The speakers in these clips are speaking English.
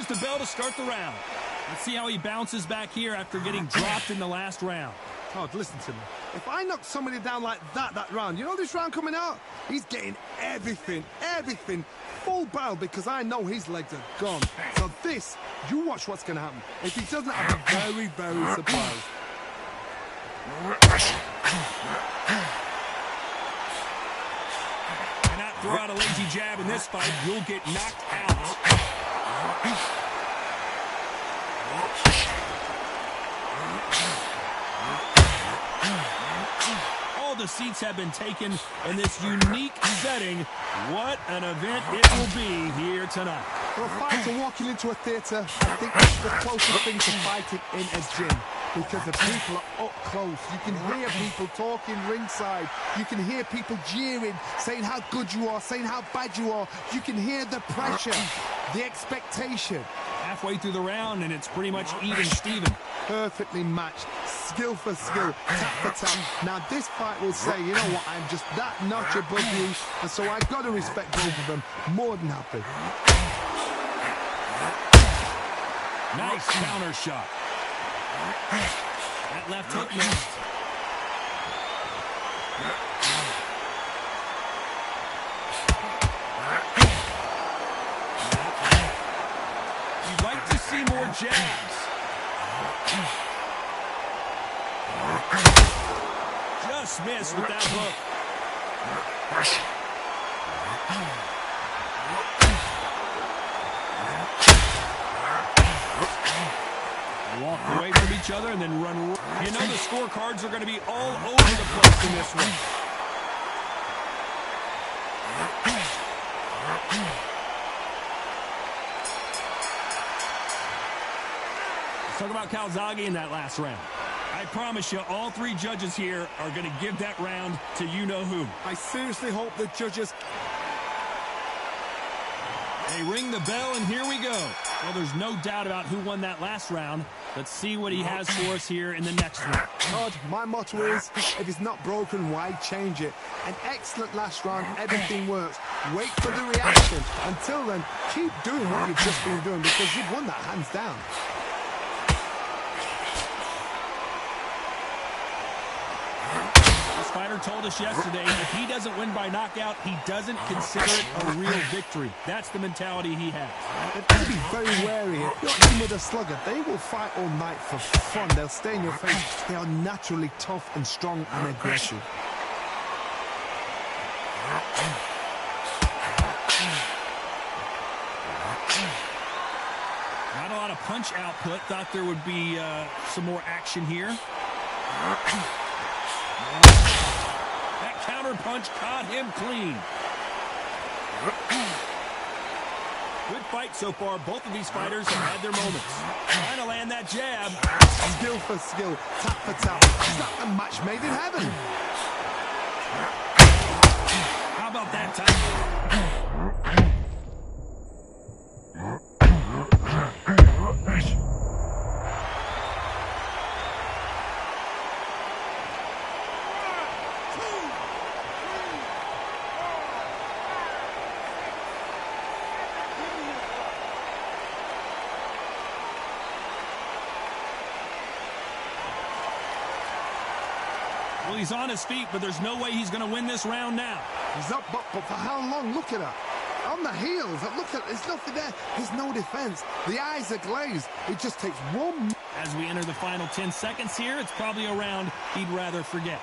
There's the bell to start the round. Let's see how he bounces back here after getting dropped in the last round. Todd, listen to me. If I knock somebody down like that round, you know this round coming out? He's getting everything, full barrel, because I know his legs are gone. So this, you watch what's going to happen. If he doesn't, I'll be very, very surprised. Cannot throw out a lazy jab in this fight. You'll get knocked out. All the seats have been taken in this unique setting. What an event it will be here tonight. For a fighter walking into a theatre, I think that's the closest thing to fighting in a gym, because the people are up close. You can hear people talking ringside. You can hear people jeering, saying how good you are, saying how bad you are. You can hear the pressure, the expectation. Halfway through the round, and it's pretty much even Steven. Perfectly matched, skill for skill, tap for tap. Now this fight will say, you know what, I'm just that notch above you, and so I've got to respect both of them. More than happy. Nice counter shot. That left hook missed. You'd like to see more jabs. Just missed with that hook. Walk away from each other and then run. You know the scorecards are going to be all over the place in this one. Let's talk about Calzaghe in that last round. I promise you, all three judges here are going to give that round to you-know-who. I seriously hope the judges... They ring the bell, and here we go. Well, there's no doubt about who won that last round. Let's see what he has for us here in the next one. Todd, my motto is, if it's not broken, why change it? An excellent last round, everything works. Wait for the reaction. Until then, keep doing what you've just been doing, because you've won that hands down. Fighter told us yesterday, if he doesn't win by knockout, he doesn't consider it a real victory. That's the mentality he has. They've got to be very wary. If you're in with a slugger, they will fight all night for fun. They'll stay in your face. They are naturally tough and strong and aggressive. Not a lot of punch output. Thought there would be some more action here. That counter punch caught him clean. Good fight so far. Both of these fighters have had their moments. Trying to land that jab. Skill for skill, tap for tap. Is that a match made in heaven? How about that time? Well, he's on his feet, but there's no way he's going to win this round now. He's up, but for how long? Look at her. On the heels. Look at, there's nothing there. There's no defense. The eyes are glazed. It just takes one. As we enter the final 10 seconds here, it's probably a round he'd rather forget.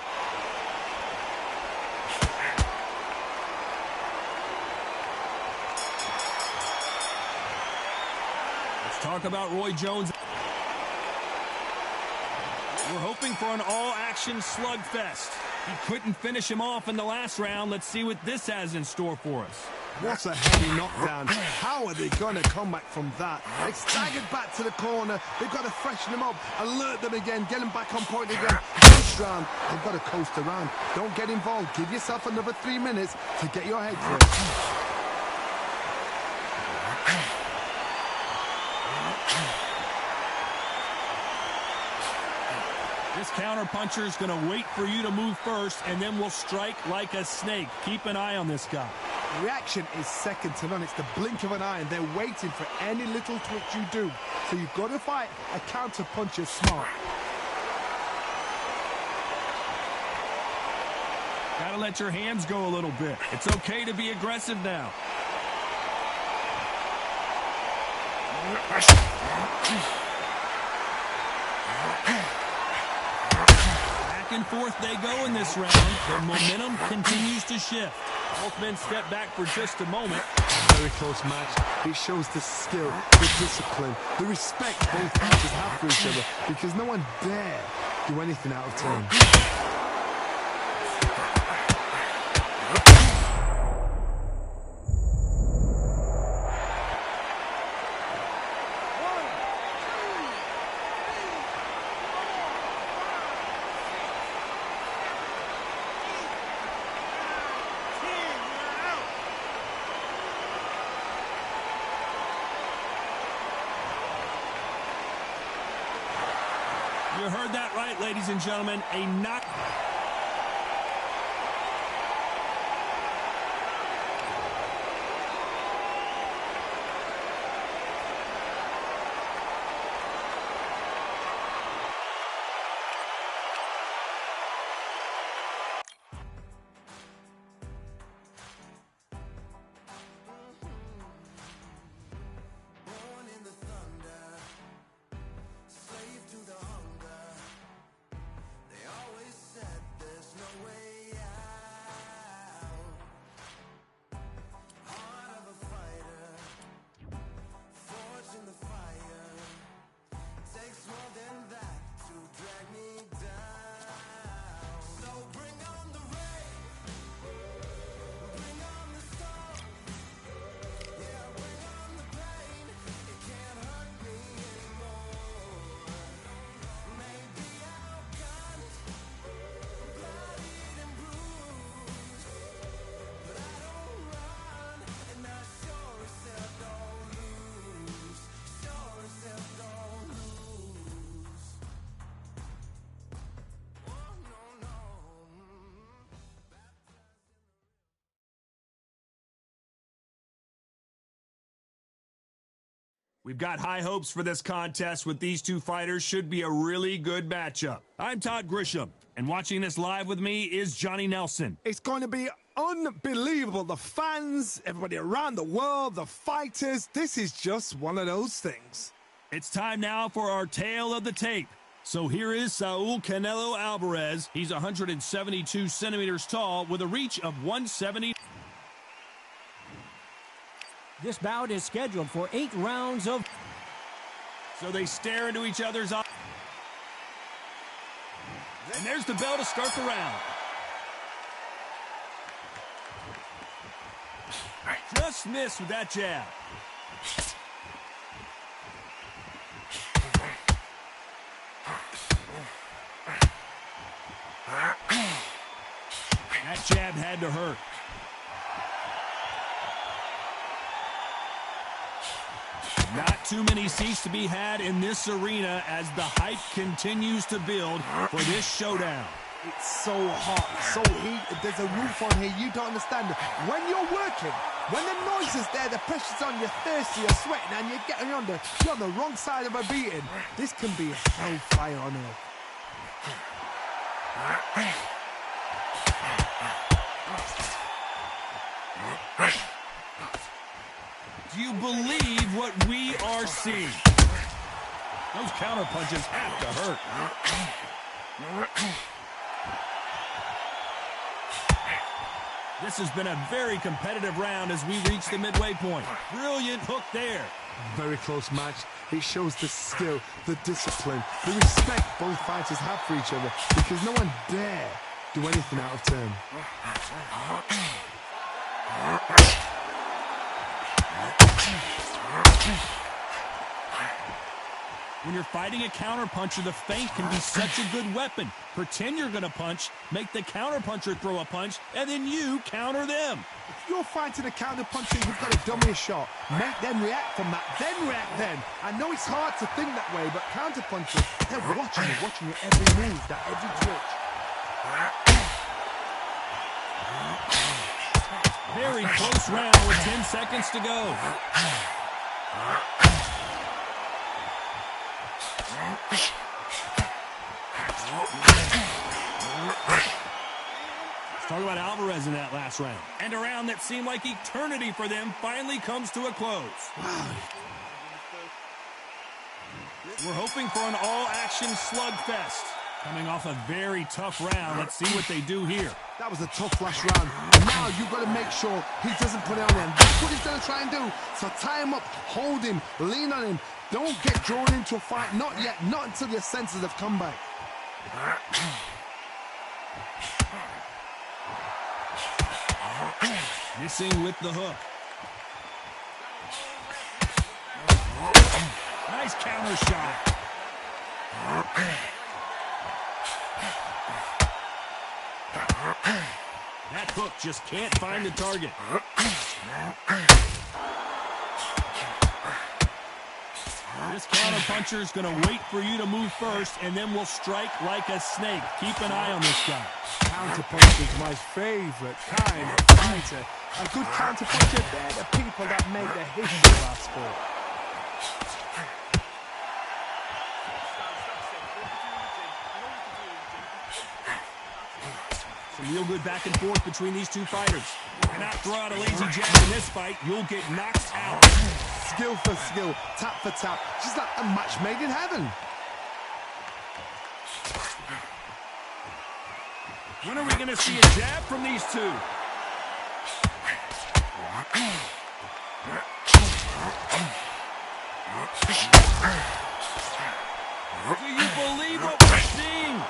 Let's talk about Roy Jones. We're hoping for an all-action slugfest. He couldn't finish him off in the last round. Let's see what this has in store for us. What a heavy knockdown. How are they going to come back from that? They staggered back to the corner. They've got to freshen them up, alert them again, get them back on point again. This round, they've got to coast around. Don't get involved. Give yourself another 3 minutes to get your head clear. This counter-puncher is going to wait for you to move first, and then will strike like a snake. Keep an eye on this guy. Reaction is second to none. It's the blink of an eye, and they're waiting for any little twitch you do. So you've got to fight a counter puncher smart. Gotta let your hands go a little bit. It's okay to be aggressive now. Back and forth they go in this round. The momentum continues to shift. Both men step back for just a moment. Very close match. It shows the skill, the discipline, the respect both fighters have for each other, because no one dare do anything out of turn. You heard that right, ladies and gentlemen. A knock. We've got high hopes for this contest with these two fighters. Should be a really good matchup. I'm Todd Grisham, and watching this live with me is Johnny Nelson. It's going to be unbelievable. The fans, everybody around the world, the fighters. This is just one of those things. It's time now for our tale of the tape. So here is Saul Canelo Alvarez. He's 172 centimeters tall with a reach of 170. This bout is scheduled for 8 rounds of... So they stare into each other's eyes. And there's the bell to start the round. Just missed with that jab. That jab had to hurt. Not too many seats to be had in this arena as the hype continues to build for this showdown. It's so hot, so heated. There's a roof on here. You don't understand. When you're working, when the noise is there, the pressure's on, you're thirsty, you're sweating, and you're on the wrong side of a beating. This can be hellfire on earth. Do you believe what we are seeing? Those counter punches have to hurt. This has been a very competitive round as we reach the midway point. Brilliant hook there. Very close match. It shows the skill, the discipline, the respect both fighters have for each other, because no one dare do anything out of turn. When you're fighting a counterpuncher, the feint can be such a good weapon. Pretend you're going to punch, make the counterpuncher throw a punch, and then you counter them. If you're fighting a counterpuncher, you've got to dummy a shot. Make them react from that, then react then. I know it's hard to think that way, but counterpunchers, they're watching your every move, that every twitch. Very close round with 10 seconds to go. Let's talk about Alvarez in that last round. And a round that seemed like eternity for them finally comes to a close. We're hoping for an all-action slugfest. Coming off a very tough round, let's see what they do here. That was a tough last round. Now you've got to make sure he doesn't put it on him. That's what he's going to try and do. So tie him up, hold him, lean on him. Don't get drawn into a fight. Not yet. Not until your senses have come back. Missing with the hook. Nice counter shot. That hook just can't find the target. This counter puncher is going to wait for you to move first, and then will strike like a snake. Keep an eye on this guy. Counter puncher is my favorite kind of fighter. A good counter puncher, they're the people that make the history of our sport. Some real good back and forth between these two fighters. You cannot throw out a lazy jab in this fight. You'll get knocked out. Skill for skill, tap for tap. Just like a match made in heaven. When are we going to see a jab from these two? Do you believe what we're seeing?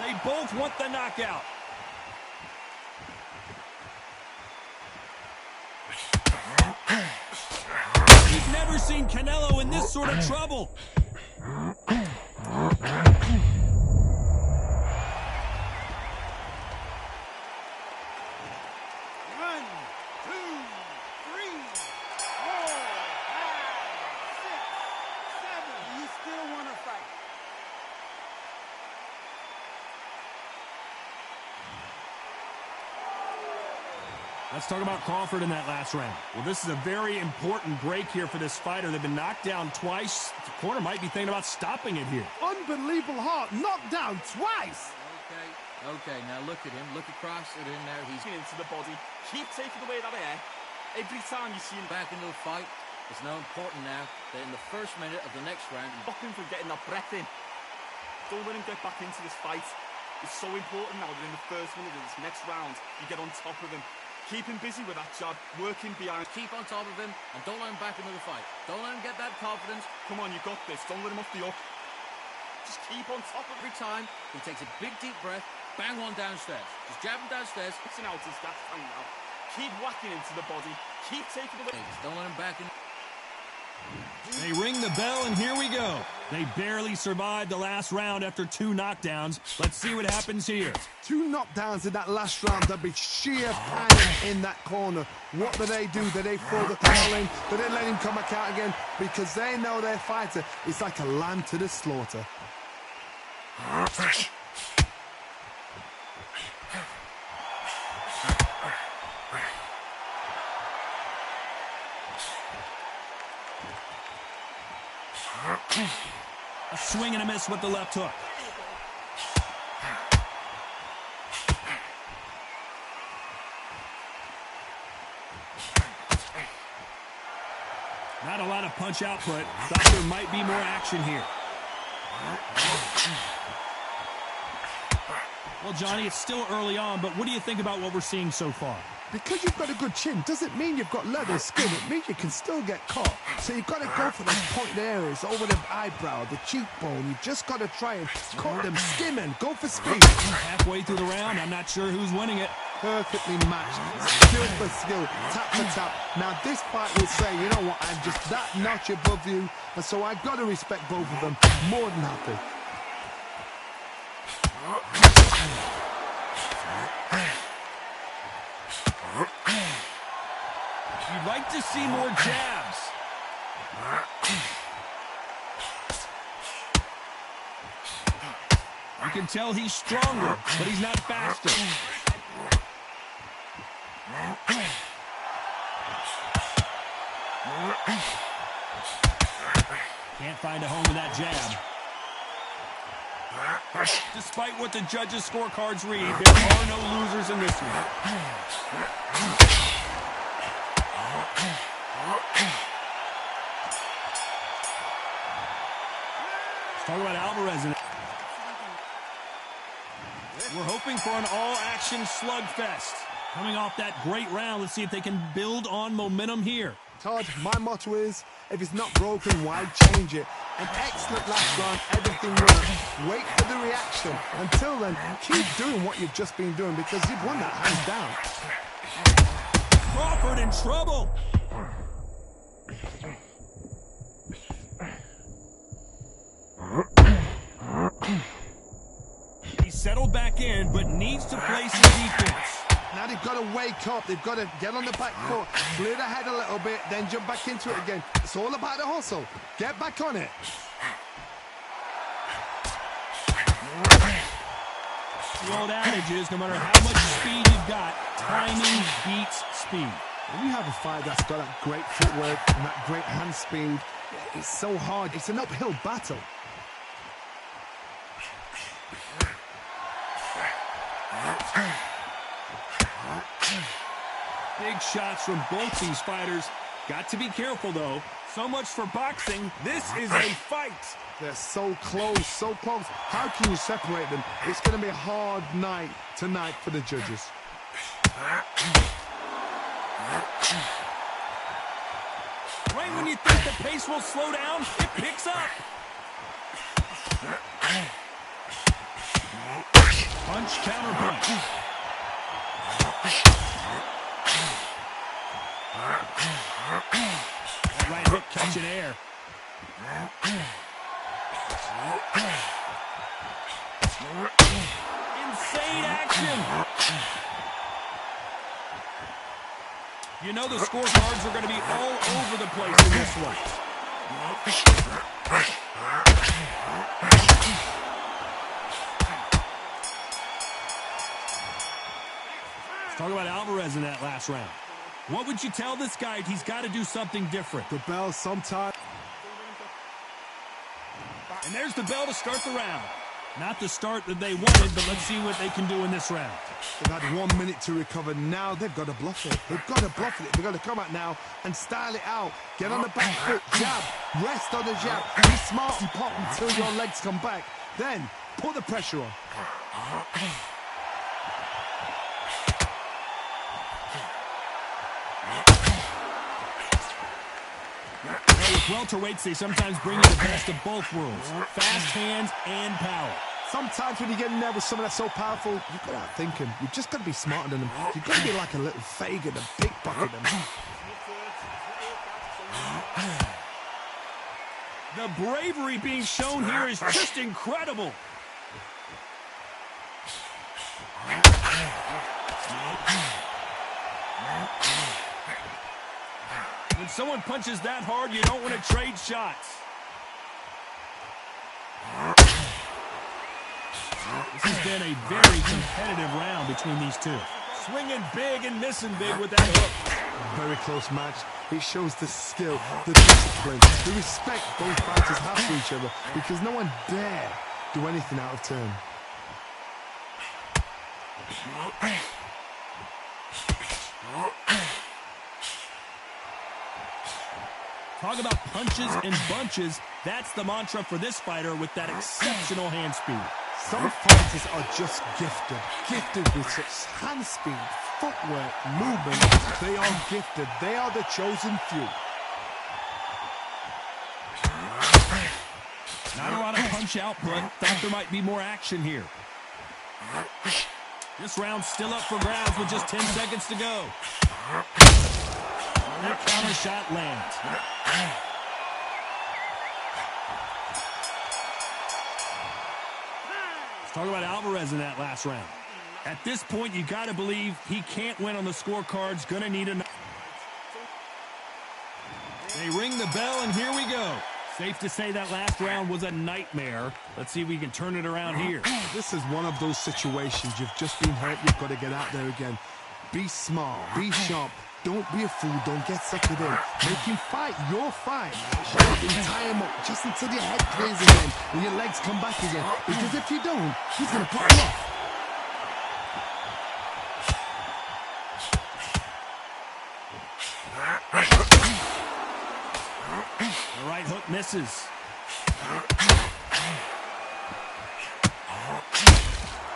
They both want the knockout. We've never seen Canelo in this sort of trouble. 7. You still want to fight? Let's talk about Crawford in that last round. Well, this is a very important break here for this fighter. They've been knocked down twice. The corner might be thinking about stopping it here. Unbelievable heart, knocked down twice. Okay, now look at him. Look across at him now. He's Into the body. Keep taking away that air. Every time you see him back into the fight. It's now important now that in the first minute of the next round, stop him from getting that breath in. Don't let him get back into this fight. It's so important now that in the first minute of this next round, you get on top of him. Keep him busy with that jab, working behind. keep on top of him and don't let him back into the fight. Don't let him get that confidence. Come on, you got this. Don't let him off the up. Just keep on top of Every time he takes a big deep breath, bang one downstairs. Just jab him downstairs. Mixing out his gas tank now. Keep whacking into the body. Keep taking away. Don't let him back in. They ring the bell, and here we go. They barely survived the last round after 2 knockdowns. Let's see what happens here. 2 knockdowns in that last round. There'll be sheer panic in that corner. What do? Do they throw the towel in? Do they let him come back out again? Because they know their fighter is like a lamb to the slaughter. A swing and a miss with the left hook. Not a lot of punch output. Thought there might be more action here. Well, Johnny, it's still early on, but what do you think about what we're seeing so far? Because you've got a good chin doesn't mean you've got leather skin. It means you can still get caught. So you've got to go for those pointed areas over the eyebrow, the cheekbone. You just got to try and cut them, skim and go for speed. Halfway through the round, I'm not sure who's winning it. Perfectly matched. Skill for skill, tap for tap. Now this fight will say, you know what, I'm just that notch above you. And so I've got to respect both of them. More than happy. You'd like to see more jabs. You can tell he's stronger, but he's not faster. Can't find a home with that jab. Despite what the judges' scorecards read, there are no losers in this one. Let's talk about Alvarez. We're hoping for an all-action slugfest. Coming off that great round, let's see if they can build on momentum here. Todd, my motto is, if it's not broken, why change it? An excellent last round, everything worked. Wait for the reaction. Until then, keep doing what you've just been doing because you've won that hands down. Crawford in trouble. He's settled back in, but needs to play some defense. Now they've got to wake up. They've got to get on the back foot, clear the head a little bit, then jump back into it again. It's all about the hustle. Get back on it. The old adage is, no matter how much speed you've got, timing beats speed. When you have a fight that's got that great footwork and that great hand speed, it's so hard. It's an uphill battle. Big shots from both these fighters. Got to be careful, though. So much for boxing. This is a fight. They're so close, so close. How can you separate them? It's going to be a hard night tonight for the judges. Right when you think the pace will slow down, it picks up. Punch, counter punch. That right hook catching air. Insane action. You know the scorecards are going to be all over the place in this one. Let's talk about Alvarez in that last round. What would you tell this guy? He's got to do something different. The bell sometime. And there's the bell to start the round. Not the start that they wanted, but let's see what they can do in this round. They've had 1 minute to recover. Now they've got to bluff it. They've got to bluff it. They've got to come out now and style it out. Get on the back foot, jab, rest on the jab. Be smart and pop until your legs come back. Then put the pressure on. With welterweights, they sometimes bring you the best of both worlds. Fast hands and power. Sometimes when you get in there with someone that's so powerful, you've got to outthink him. You've just got to be smarter than him. You've got to be like a little Fagan and pickpocket him. The bravery being shown here is just incredible. When someone punches that hard, you don't want to trade shots. This has been a very competitive round between these two. Swinging big and missing big with that hook. Very close match. It shows the skill, the discipline, the respect both fighters have for each other because no one dare do anything out of turn. Talk about punches and bunches. That's the mantra for this fighter with that exceptional hand speed. Some fighters are just gifted with such hand speed, footwork, movement. They are gifted. They are the chosen few. Not a lot of punch output. Thought there might be more action here. This round's still up for grabs with just 10 seconds to go. That counter shot lands. Let's talk about Alvarez in that last round. At this point, you got to believe he can't win on the scorecards. Gonna need a... They ring the bell, and here we go. Safe to say that last round was a nightmare. Let's see if we can turn it around here. This is one of those situations. You've just been hurt. You've got to get out there again. Be smart. Be sharp. Don't be a fool. Don't get suckered in. Make him fight your fight. And tie him up just until your head clears again and your legs come back again. Because if you don't, he's going to put you off. The right hook misses.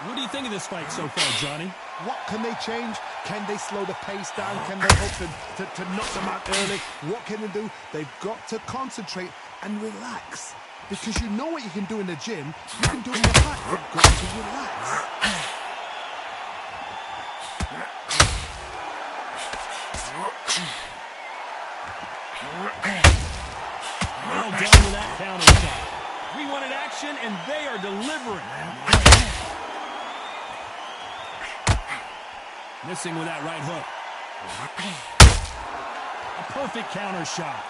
What do you think of this fight so far, Johnny? What can they change? Can they slow the pace down? Can they hope to knock them out early? What can they do? They've got to concentrate and relax. Because you know what you can do in the gym. You can do it in the fight. You've got to relax. Well done with that counter shot. We wanted action, and they are delivering. Missing with that right hook. A perfect counter shot.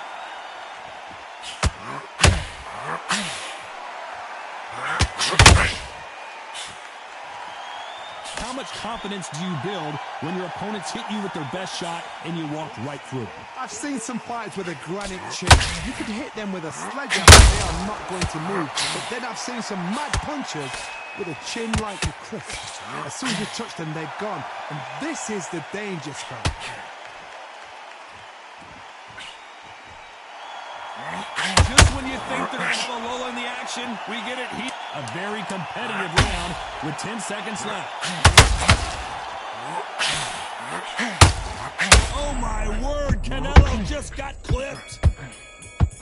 How much confidence do you build when your opponents hit you with their best shot and you walk right through it? I've seen some fights with a granite chin. You could hit them with a sledgehammer, they are not going to move. But then I've seen some mad punchers with a chin like a cliff. As soon as you touch them, they're gone. And this is the danger spot. Just when you think they're going to lull in the action, we get it here. A very competitive round with 10 seconds left. Oh my word, Canelo just got clipped. Let's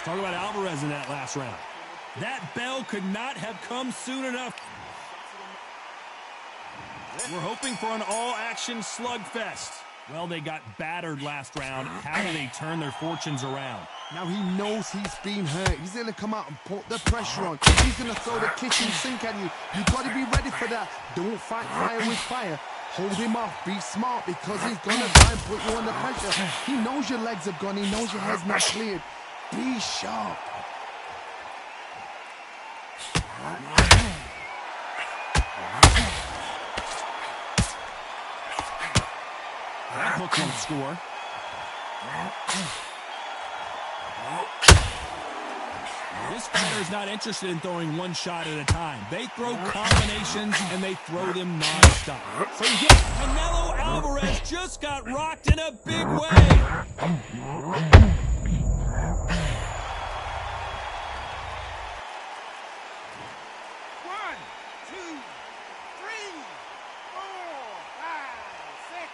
talk about Alvarez in that last round. That bell could not have come soon enough. We're hoping for an all-action slugfest. Well, they got battered last round. How do they turn their fortunes around? Now he knows he's been hurt. He's going to come out and put the pressure on. He's going to throw the kitchen sink at you. You've got to be ready for that. Don't fight fire with fire. Hold him off. Be smart because he's going to try and put you under pressure. He knows your legs have gone. He knows your head's not cleared. Be sharp. That hook won't score. This fighter is not interested in throwing one shot at a time. They throw combinations, and they throw them non-stop. So Canelo Alvarez just got rocked in a big way. 1, 2, 3, 4, 5, 6.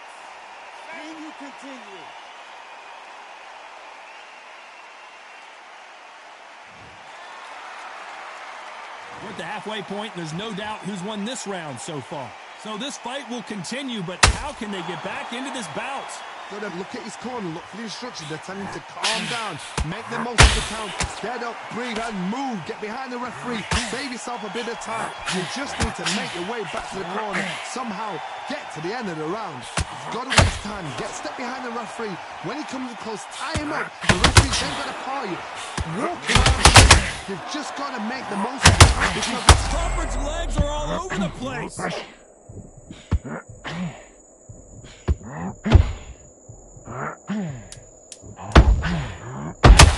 Can you continue? We're at the halfway point. There's no doubt who's won this round so far. So this fight will continue, but how can they get back into this bout? Got to look at his corner, look for the instructions. They're telling him to calm down, make the most of the count, get up, breathe, and move. Get behind the referee, save yourself a bit of time. You just need to make your way back to the corner. Somehow get to the end of the round. You've got to waste time. Step behind the referee. When he comes close, tie him up. The referee's then got to power you. Walk around. You've just got to make the most of it. Because Crawford's legs are all over the place.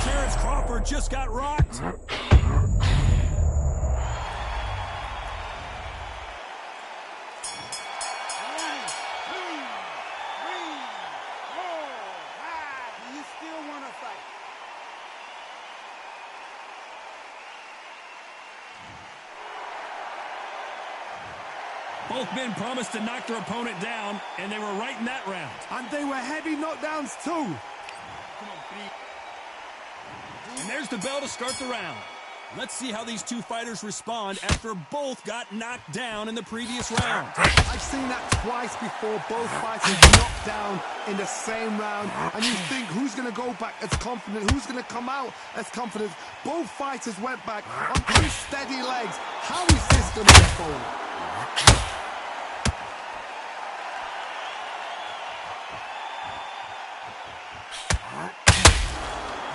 Terrence Crawford just got rocked. 1, 2, 3, 4, 5. Do you still want to fight? Both men promised to knock their opponent down, and they were right in that round. and they were heavy knockdowns too. And there's the bell to start the round. Let's see how these two fighters respond after both got knocked down in the previous round. I've seen that twice before, both fighters knocked down in the same round. And you think, who's going to go back as confident? Who's going to come out as confident? Both fighters went back on unsteady legs. How is this going to unfold?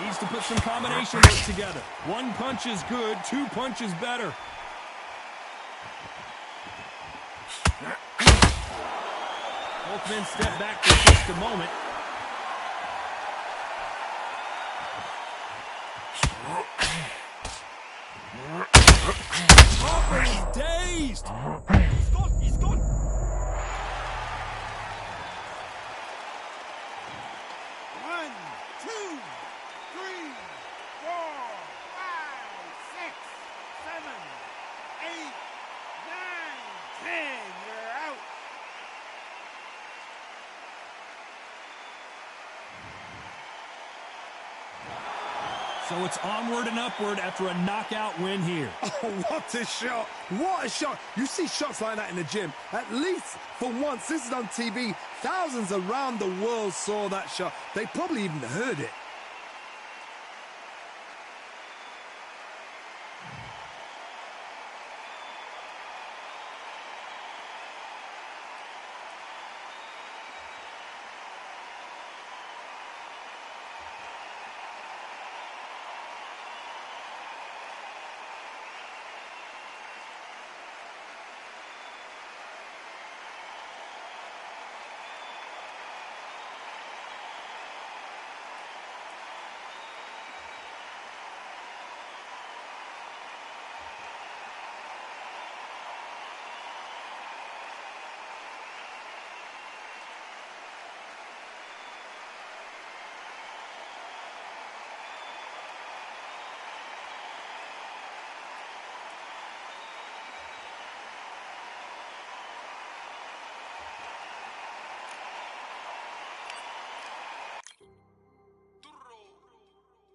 Needs to put some combination work together. One punch is good, two punches better. Both men step back for just a moment. Harper is dazed. He's gone. 1, 2, 3, 4, 5, 6, 7, 8, 9, 10. You're out. So it's onward and upward after a knockout win here. Oh, what a shot. What a shot. You see shots like that in the gym. At least for once, this is on TV. Thousands around the world saw that shot. They probably even heard it.